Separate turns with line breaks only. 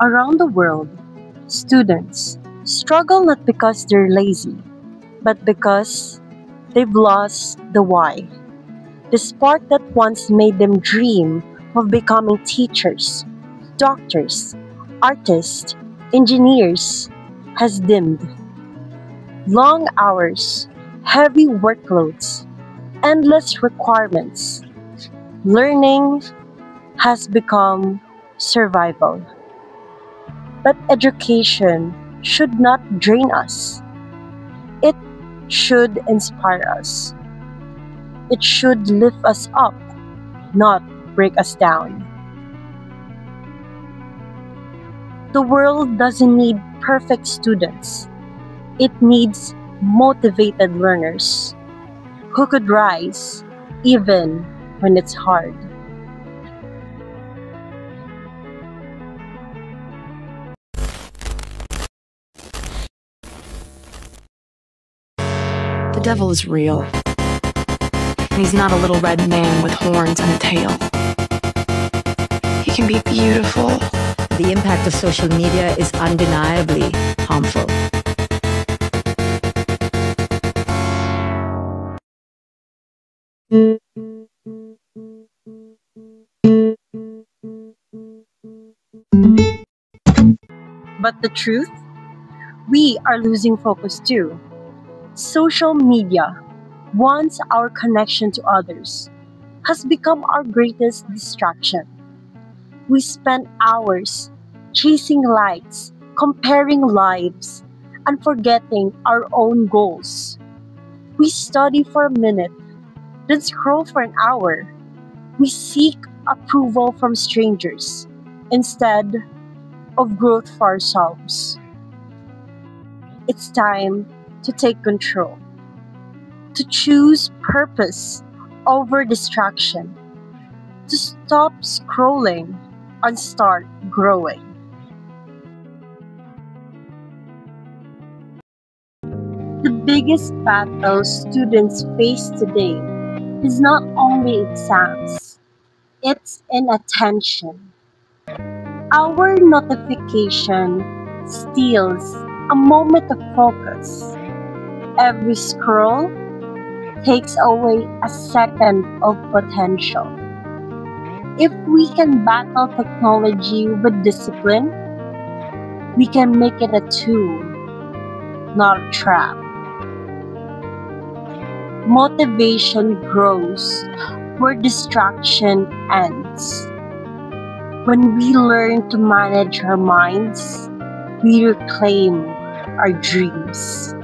Around the world, students struggle not because they're lazy, but because they've lost the why. The spark that once made them dream of becoming teachers, doctors, artists, engineers has dimmed. Long hours, heavy workloads, endless requirements. Learning has become survival. But education should not drain us. It should inspire us. It should lift us up, not break us down. The world doesn't need perfect students. It needs motivated learners who could rise even when it's hard.
The devil is real. And he's not a little red man with horns and a tail. He can be beautiful.
The impact of social media is undeniably harmful.
But the truth? We are losing focus too. Social media, once our connection to others, has become our greatest distraction. We spend hours chasing likes, comparing lives, and forgetting our own goals. We study for a minute, then scroll for an hour. We seek approval from strangers instead of growth for ourselves. It's time to take control, to choose purpose over distraction, to stop scrolling and start growing. The biggest battle students face today is not only exams, it's in attention. Our notification steals a moment of focus. Every scroll takes away a second of potential. If we can battle technology with discipline, we can make it a tool, not a trap. Motivation grows where distraction ends. When we learn to manage our minds, we reclaim our dreams.